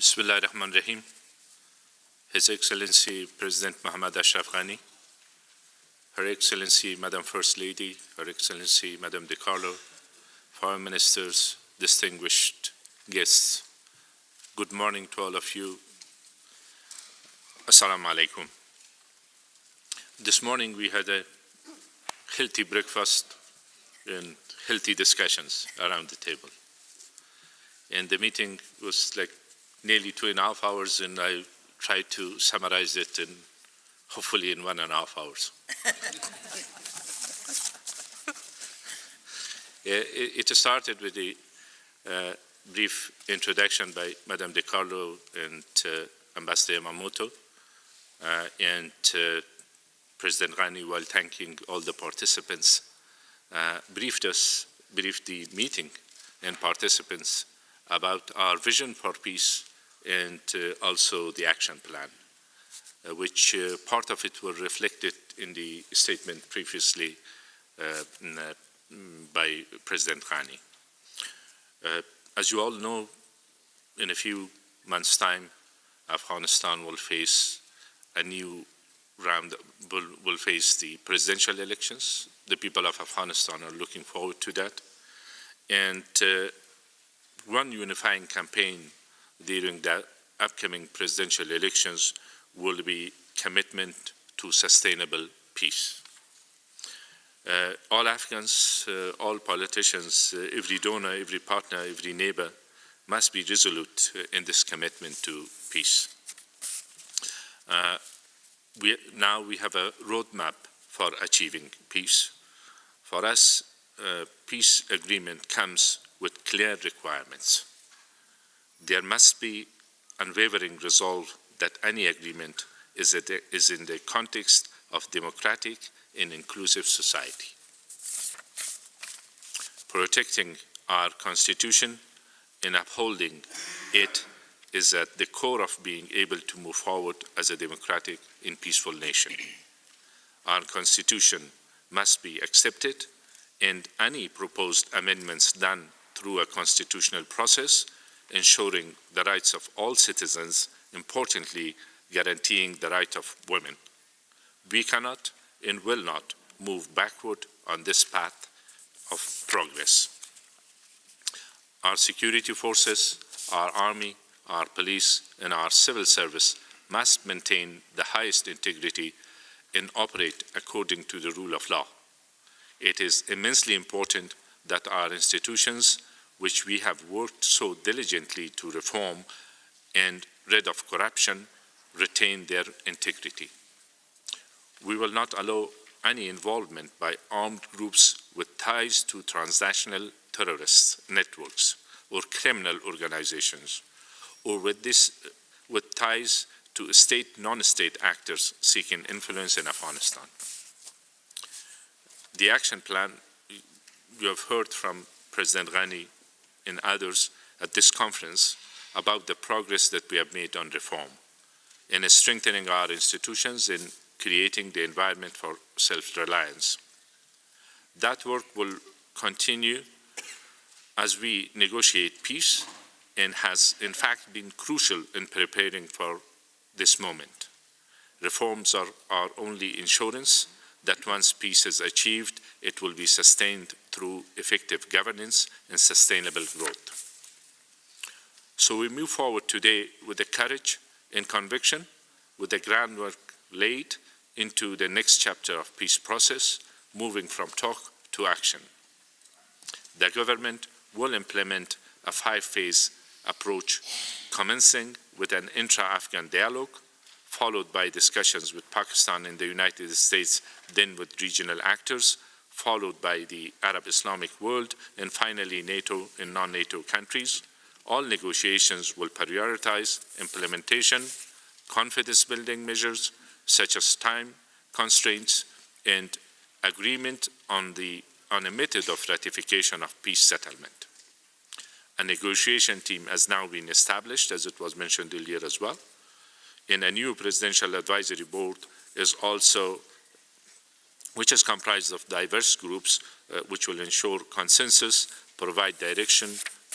Bismillah ar-Rahman ar-Rahim. His Excellency President Mohammad Ashraf Ghani, Her Excellency Madam First Lady, Her Excellency Madam Dicaro, Foreign Ministers, distinguished guests, good morning to all of you. Assalamu alaikum. This morning we had a healthy breakfast and healthy discussions around the table. And the meeting was like nearly 2.5 hours, and I tried to summarize it in hopefully in 1.5 hours. It started with a brief introduction by Madame De Carlo and Ambassador Yamamoto, and President Ghani, while thanking all the participants, briefed the meeting and participants about our vision for peace and also the action plan, which part of it were reflected in the statement previously by President Ghani. As you all know, in a few months' time, Afghanistan will face a new round, will face the presidential elections. The people of Afghanistan are looking forward to that. And one unifying campaign during the upcoming presidential elections will be commitment to sustainable peace. All Afghans, all politicians, every donor, every partner, every neighbor must be resolute in this commitment to peace. Now we have a roadmap for achieving peace. For us, peace agreement comes with clear requirements. There must be unwavering resolve that any agreement is in the context of democratic and inclusive society. Protecting our Constitution and upholding it is at the core of being able to move forward as a democratic and peaceful nation. Our Constitution must be accepted, and any proposed amendments done through a constitutional process, ensuring the rights of all citizens, importantly, guaranteeing the right of women. We cannot and will not move backward on this path of progress. Our security forces, our army, our police, and our civil service must maintain the highest integrity and operate according to the rule of law. It is immensely important that our institutions, which we have worked so diligently to reform and rid of corruption, retain their integrity. We will not allow any involvement by armed groups with ties to transnational terrorist networks or criminal organizations, or with ties to non-state actors seeking influence in Afghanistan. The action plan, you have heard from President Ghani and others at this conference about the progress that we have made on reform in strengthening our institutions and creating the environment for self-reliance. That work will continue as we negotiate peace and has in fact been crucial in preparing for this moment. Reforms are our only insurance that once peace is achieved, it will be sustained through effective governance and sustainable growth. So we move forward today with the courage and conviction, with the groundwork laid into the next chapter of peace process, moving from talk to action. The government will implement a 5-phase approach, commencing with an intra-Afghan dialogue, followed by discussions with Pakistan and the United States, then with regional actors, followed by the Arab Islamic world, and finally NATO and non-NATO countries. All negotiations will prioritize implementation, confidence-building measures, such as time constraints and agreement on a method of ratification of peace settlement. A negotiation team has now been established, as it was mentioned earlier as well, and a new presidential advisory board is also, which is comprised of diverse groups, which will ensure consensus, provide direction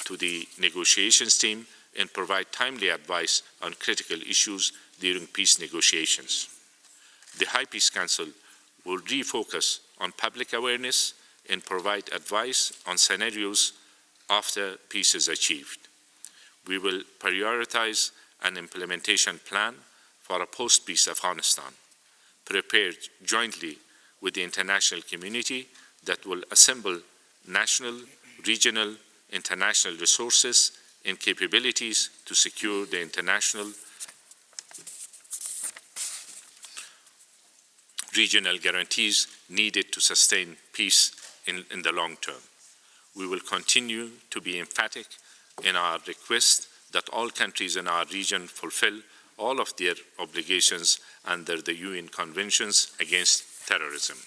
to the negotiations team, and provide timely advice on critical issues during peace negotiations. The High Peace Council will refocus on public awareness and provide advice on scenarios after peace is achieved. We will prioritize an implementation plan for a post-peace Afghanistan, prepared jointly with the international community that will assemble national, regional, international resources and capabilities to secure the international regional guarantees needed to sustain peace in the long term. We will continue to be emphatic in our request that all countries in our region fulfill all of their obligations under the UN Conventions Against Terrorism.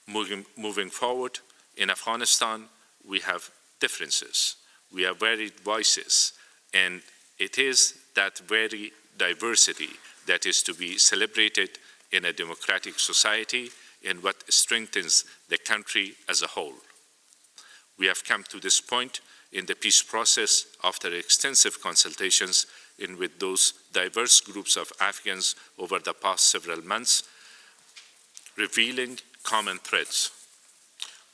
Moving forward, in Afghanistan, we have differences. We have varied voices, and it is that very diversity that is to be celebrated in a democratic society and what strengthens the country as a whole. We have come to this point in the peace process after extensive consultations with those diverse groups of Afghans over the past several months, revealing common threads.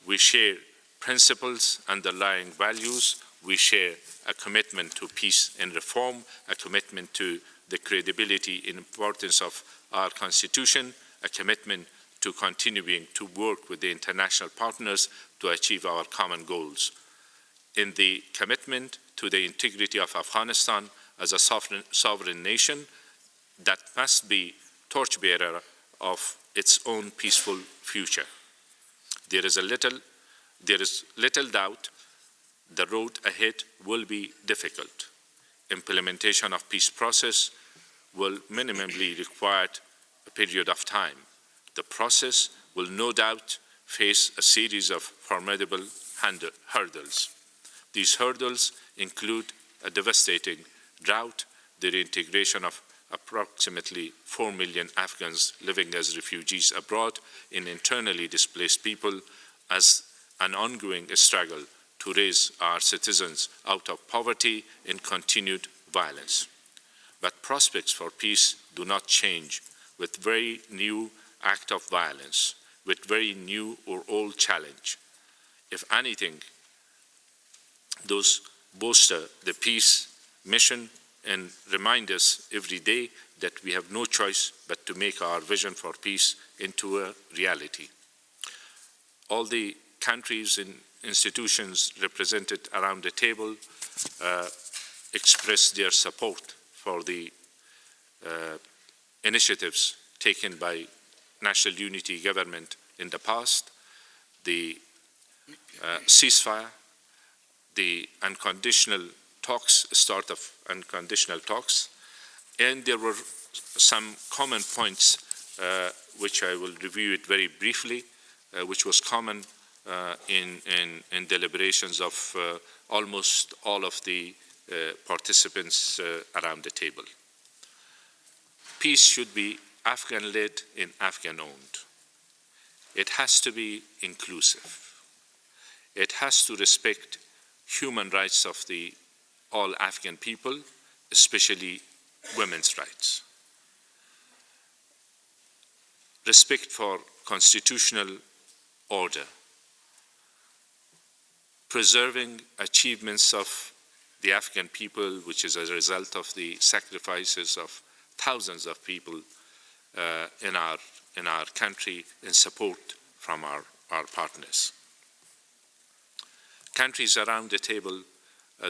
We share principles, underlying values. We share a commitment to peace and reform, a commitment to the credibility and importance of our Constitution, a commitment to continuing to work with the international partners to achieve our common goals. In the commitment to the integrity of Afghanistan as a sovereign nation that must be torchbearer of its own peaceful future. There is little doubt the road ahead will be difficult. Implementation of peace process will minimally require a period of time. The process will no doubt face a series of formidable hurdles. These hurdles include a devastating drought, the reintegration of approximately 4 million Afghans living as refugees abroad, and internally displaced people, as an ongoing struggle to raise our citizens out of poverty and continued violence. But prospects for peace do not change with very new act of violence, with very new or old challenge. If anything, those bolster the peace mission and remind us every day that we have no choice but to make our vision for peace into a reality. All the countries and institutions represented around the table expressed their support for the initiatives taken by National Unity Government in the past, the ceasefire, the unconditional talks, start of unconditional talks, and there were some common points which I will review it very briefly, which was common in deliberations of almost all of the participants around the table. Peace should be Afghan-led and Afghan-owned. It has to be inclusive. It has to respect human rights of all Afghan people, especially women's rights. Respect for constitutional order. Preserving achievements of the Afghan people, which is a result of the sacrifices of thousands of people in our country, and support from our partners. Countries around the table,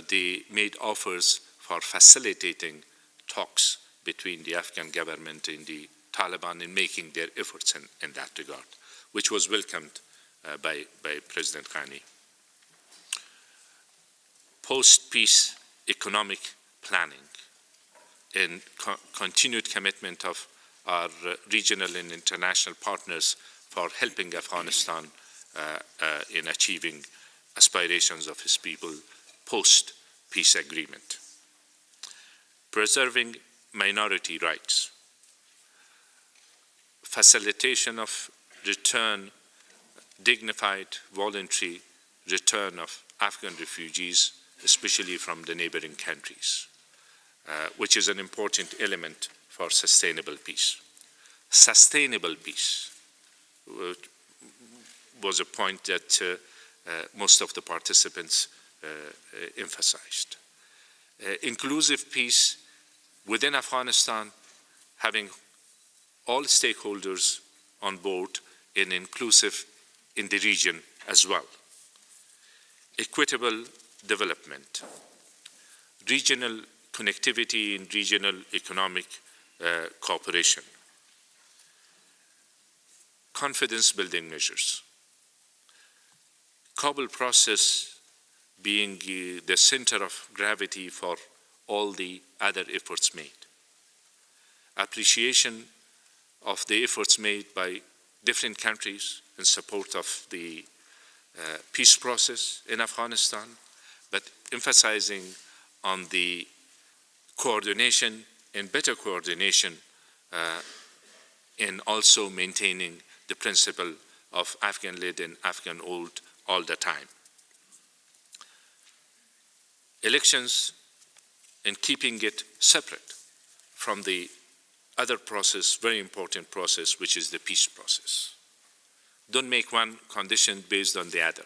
they made offers for facilitating talks between the Afghan government and the Taliban in making their efforts in that regard, which was welcomed by President Ghani. Post-peace economic planning and continued commitment of our regional and international partners for helping Afghanistan in achieving aspirations of its people post-peace agreement. Preserving minority rights. Facilitation of return, dignified, voluntary return of Afghan refugees especially from the neighboring countries, which is an important element for sustainable peace. Sustainable peace was a point that most of the participants emphasized. Inclusive peace within Afghanistan, having all stakeholders on board and inclusive in the region as well. Equitable development, regional connectivity and regional economic cooperation, confidence building measures, Kabul process being the center of gravity for all the other efforts made. Appreciation of the efforts made by different countries in support of the peace process in Afghanistan, but emphasizing on the coordination and better coordination and also maintaining the principle of Afghan-led and Afghan-owned all the time. Elections and keeping it separate from the other process, very important process, which is the peace process. Don't make one condition based on the other.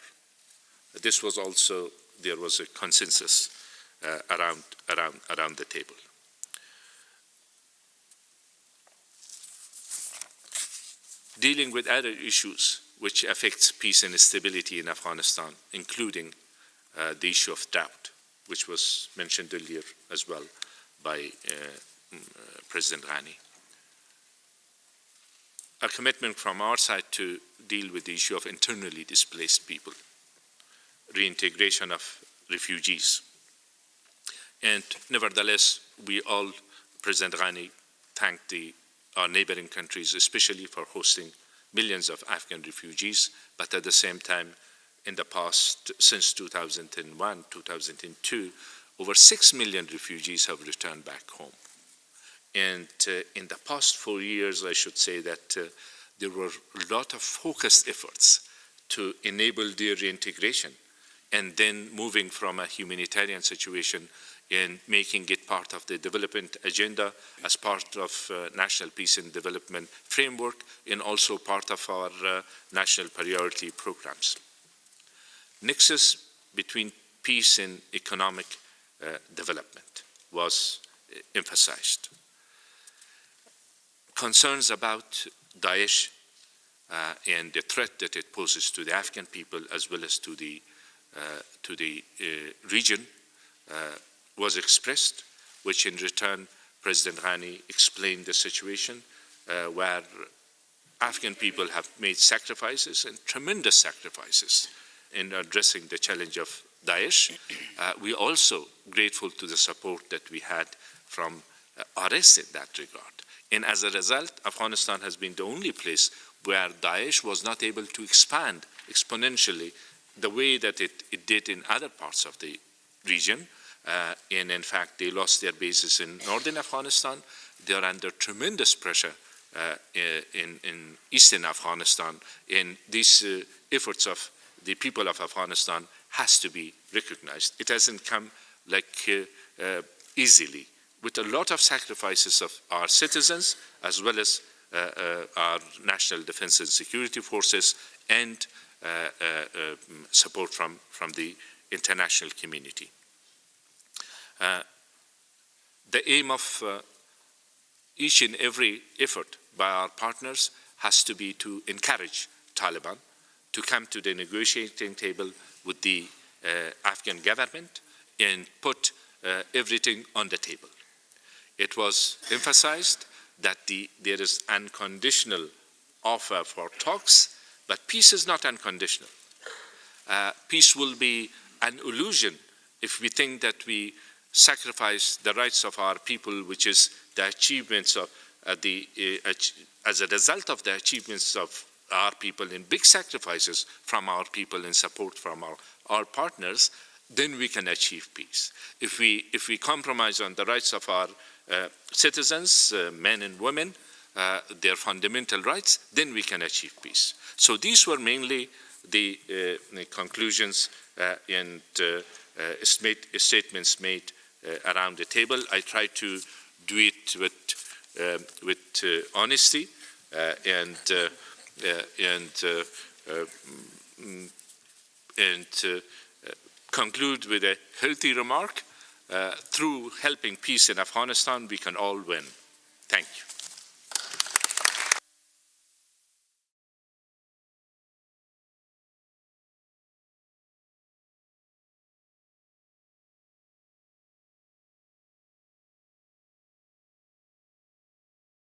This was also, there was a consensus around the table. Dealing with other issues which affects peace and stability in Afghanistan, including the issue of drought, which was mentioned earlier as well by President Ghani. A commitment from our side to deal with the issue of internally displaced people, reintegration of refugees. And nevertheless, we all, President Ghani, thanked our neighboring countries, especially for hosting millions of Afghan refugees, but at the same time, in the past, since 2001, 2002, over 6 million refugees have returned back home. And in the past 4 years, I should say that there were a lot of focused efforts to enable their reintegration and then moving from a humanitarian situation and making it part of the development agenda as part of national peace and development framework and also part of our national priority programs. Nexus between peace and economic development was emphasized. Concerns about Daesh and the threat that it poses to the Afghan people as well as to the region was expressed, which in return President Ghani explained the situation where Afghan people have made sacrifices and tremendous sacrifices in addressing the challenge of Daesh. We also grateful to the support that we had from RS in that regard. And as a result, Afghanistan has been the only place where Daesh was not able to expand exponentially the way that it did in other parts of the region. And in fact, they lost their bases in northern Afghanistan. They are under tremendous pressure in eastern Afghanistan. And these efforts of the people of Afghanistan has to be recognized. It hasn't come like easily, with a lot of sacrifices of our citizens as well as our national defense and security forces and support from the international community. The aim of each and every effort by our partners has to be to encourage Taliban to come to the negotiating table with the Afghan government and put everything on the table. It was emphasized that there is unconditional offer for talks, but peace is not unconditional. Peace will be an illusion if we think that we sacrifice the rights of our people, which is the achievements of as a result of the achievements of our people in big sacrifices from our people and support from our partners, then we can achieve peace. If we compromise on the rights of our citizens, men and women, their fundamental rights, then we can achieve peace. So these were mainly the conclusions and statements made around the table. I try to do it with honesty and conclude with a healthy remark. Through helping peace in Afghanistan, we can all win. Thank you.